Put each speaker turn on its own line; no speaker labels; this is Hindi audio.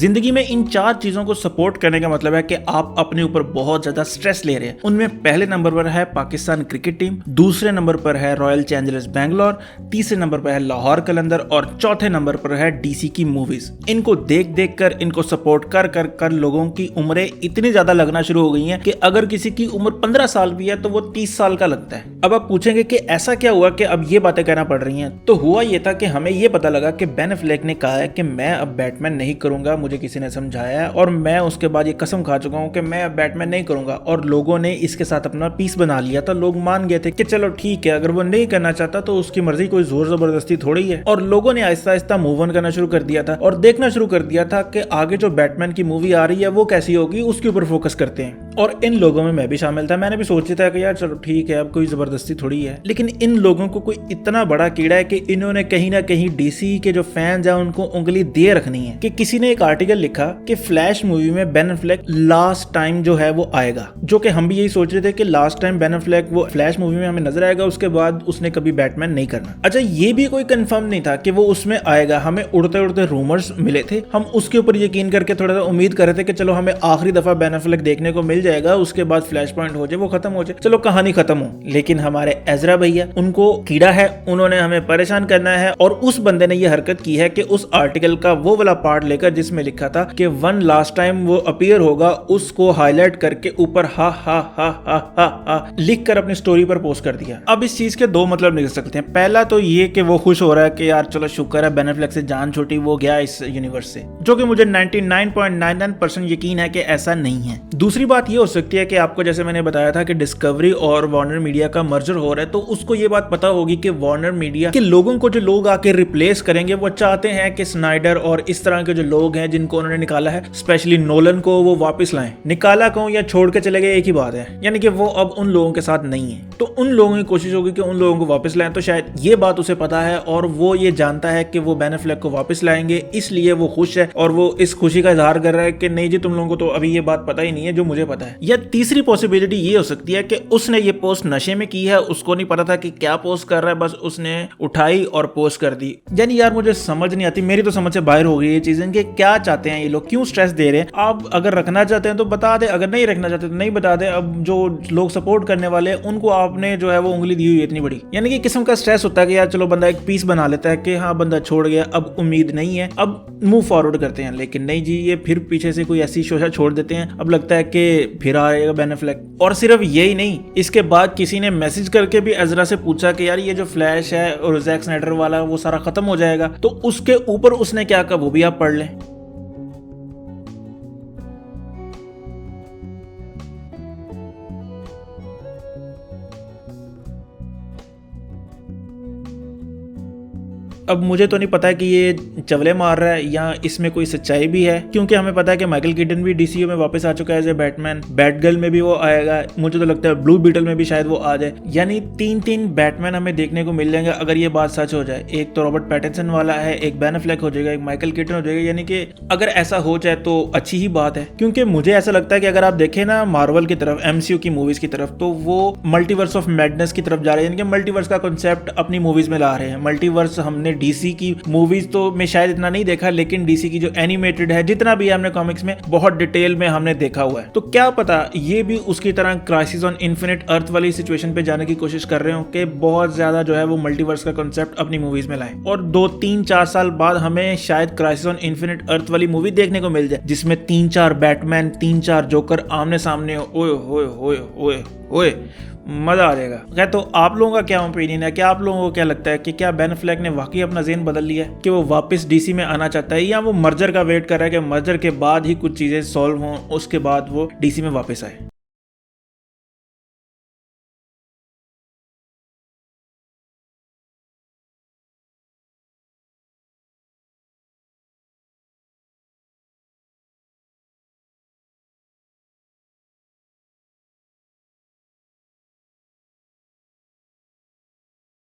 जिंदगी में इन 4 चीजों को सपोर्ट करने का मतलब है कि आप अपने ऊपर बहुत ज्यादा स्ट्रेस ले रहे हैं। उनमें पहले नंबर पर है पाकिस्तान क्रिकेट टीम, दूसरे नंबर पर है रॉयल चैलेंजर्स बैंगलोर, तीसरे नंबर पर है लाहौर कलंदर और चौथे नंबर पर है डीसी की मूवीज। इनको देख देख कर, इनको सपोर्ट कर कर कर लोगों की उम्रें इतनी ज्यादा लगना शुरू हो गई हैं कि अगर किसी की उम्र 15 साल भी है तो वो 30 साल का लगता है। अब आप पूछेंगे कि ऐसा क्या हुआ कि अब ये बातें कहना पड़ रही हैं। तो हुआ ये था कि हमें ये पता लगा कि बेन एफ्लेक ने कहा है कि मैं अब बैटमैन नहीं करूंगा, मुझे किसी ने समझाया है और मैं उसके बाद ये कसम खा चुका हूं कि मैं अब बैटमैन नहीं करूंगा। और लोगों ने इसके साथ अपना पीस बना लिया था। लोग मान गए थे कि चलो ठीक है, अगर वो नहीं करना चाहता तो उसकी मर्जी, कोई जोर जबरदस्ती थोड़ी है। और लोगों ने आहिस्ता आहिस्ता मूव ऑन करना शुरू कर दिया था और देखना शुरू कर दिया था कि आगे जो बैटमैन की मूवी आ रही है वो कैसी होगी, उसके ऊपर फोकस करते हैं। और इन लोगों में मैं भी शामिल था। मैंने भी सोचा था कि यार चलो ठीक है, अब कोई जबरदस्ती थोड़ी है। लेकिन इन लोगों को कोई इतना बड़ा कीड़ा है कि इन्होंने कहीं ना कहीं डीसी के जो फैंस हैं उनको उंगली दे रखनी है। कि किसी ने एक आर्टिकल लिखा कि फ्लैश मूवी में बेन एफ्लेक लास्ट टाइम जो है वो आएगा, जो कि हम भी यही सोच रहे थे कि लास्ट टाइम बेन एफ्लेक वो फ्लैश मूवी में हमें नजर आएगा, उसके बाद उसने कभी बैटमैन नहीं करना। अच्छा, ये भी कोई कंफर्म नहीं था कि वो उसमें आएगा। हमें उड़ते उड़ते रूमर्स मिले थे, हम उसके ऊपर यकीन करके थोड़ा सा उम्मीद कर रहे थे कि चलो हमें आखिरी दफा बेन एफ्लेक देखने को मिल जाएगा, उसके बाद फ्लैश पॉइंट हो जाए, वो खत्म हो जाए, चलो कहानी खत्म हो। लेकिन हमारे एजरा भैया, उनको कीड़ा है, उन्होंने हमें परेशान करना है। और उस बंदे ने ये हरकत की है कि उस आर्टिकल का वो वाला पार्ट लेकर जिसमें लिखा था कि वन लास्ट टाइम वो अपीयर होगा, उसको हाईलाइट करके ऊपर हा हा हा हा हा हा लिख कर अपनी स्टोरी पर पोस्ट कर दिया। अब इस चीज के दो मतलब निकल सकते हैं। पहला तो ये कि वो खुश हो रहा है कि यार चलो शुक्र है बेन एफ्लेक से जान छूटी, वो गया इस यूनिवर्स से, जो कि मुझे 99.99% यकीन है कि ऐसा नहीं है। दूसरी बात ये हो सकती है कि आपको, जैसे मैंने बताया था कि डिस्कवरी और वार्नर मीडिया का मर्जर हो रहा है, तो उसको ये बात पता होगी कि वार्नर मीडिया के लोगों को जो लोग आके रिप्लेस करेंगे, वो चाहते हैं कि स्नाइडर और इस तरह के जो लोग हैं जिनको उन्होंने निकाला है, स्पेशली नोलन को, वो वापस लाएं। निकाला कहूं या छोड़ के चले गए, एक ही बात है। यानी कि वो अब उन लोगों के साथ नहीं है, तो उन लोगों की कोशिश होगी कि उन लोगों को वापस लाएं। तो शायद ये बात उसे पता है और वो ये जानता है कि वो बेन एफ्लेक को वापस लाएंगे, इसलिए वो खुश है और वो इस खुशी का इजहार कर रहा है कि नहीं जी, तुम लोगों को तो अभी ये बात पता ही नहीं है जो मुझे पता है। या तीसरी पॉसिबिलिटी ये हो सकती है कि उसने ये पोस्ट नशे में की है, उसको नहीं पता था कि क्या पोस्ट कर रहा है, बस उसने उठाई और पोस्ट कर दी। यानी यार मुझे समझ नहीं आती, मेरी तो समझ से बाहर हो गई ये चीजें कि क्या चाहते हैं ये लोग, क्यों स्ट्रेस दे रहे हैं। आप अगर रखना चाहते हैं तो बता दे, अगर नहीं रखना चाहते तो नहीं बता दे। अब जो लोग सपोर्ट करने वाले हैं उनको आपने जो है वो उंगली दी हुई है इतनी बड़ी। यानी कि किस्म का स्ट्रेस होता है कि यार चलो बंदा एक पीस बना लेता है कि हाँ बंदा छोड़ गया, अब उम्मीद नहीं है, अब मूव फॉरवर्ड करते हैं। लेकिन नहीं जी, ये फिर पीछे से कोई ऐसी शोशा छोड़ देते हैं। अब लगता है कि फिर आएगा बेन एफ्लेक। और सिर्फ यही नहीं, इसके बाद किसी ने मैसेज करके भी एजरा से पूछा कि यार ये जो फ्लैश है और जैक स्नाइडर वाला वो सारा खत्म हो जाएगा, तो उसके ऊपर उसने क्या कहा वो भी आप पढ़ लें। अब मुझे तो नहीं पता है कि ये चवले मार रहा है या इसमें कोई सच्चाई भी है, क्योंकि हमें पता है कि माइकल कीटन भी डीसीयू में वापस आ चुका है एज ए बैटमैन, बैटगर्ल में भी वो आएगा, मुझे तो लगता है ब्लू बीटल में भी शायद वो आ जाए। यानी 3 बैटमैन हमें देखने को मिल जाएंगे अगर ये बात सच हो जाए। एक तो रॉबर्ट पैटिंसन वाला है, एक बेन एफ्लेक हो जाएगा, एक माइकल कीटन हो जाएगा। यानी कि अगर ऐसा हो जाए तो अच्छी ही बात है, क्योंकि मुझे ऐसा लगता है कि अगर आप देखें ना मार्वल की तरफ, एमसीयू की मूवीज की तरफ, तो वो मल्टीवर्स ऑफ मैडनेस की तरफ जा रहे हैं। यानी कि मल्टीवर्स का कॉन्सेप्ट अपनी मूवीज में ला रहे हैं। मल्टीवर्स हमने डीसी की मूवीज तो में शायद इतना नहीं देखा, लेकिन डीसी की जो एनिमेटेड है, जितना भी है हमने कॉमिक्स में बहुत डिटेल में हमने देखा हुआ है। तो क्या पता ये भी उसकी तरह क्राइसिस ऑन इन्फिनिट अर्थ वाली सिचुएशन पे जाने की कोशिश कर रहे हो कि बहुत ज्यादा जो है वो मल्टीवर्स का कॉन्सेप्ट अपनी मूवीज में लाएं और 2-3-4 साल बाद हमें शायद क्राइसिस ऑन इन्फिनिट अर्थ वाली मूवी देखने को मिल जाए, जिसमें 3-4 बैटमैन, 3-4 जोकर आमने सामने हो। ओए होए होए होए होए, मजा आ जाएगा। क्या तो आप लोगों का क्या ओपिनियन है? क्या आप लोगों को क्या लगता है कि क्या बेन एफ्लेक ने वाकई अपना ज़हन बदल लिया है कि वो वापस डीसी में आना चाहता है, या वो मर्जर का वेट कर रहा है कि मर्जर के बाद ही कुछ चीजें सॉल्व हों, उसके बाद वो डीसी में वापस आए?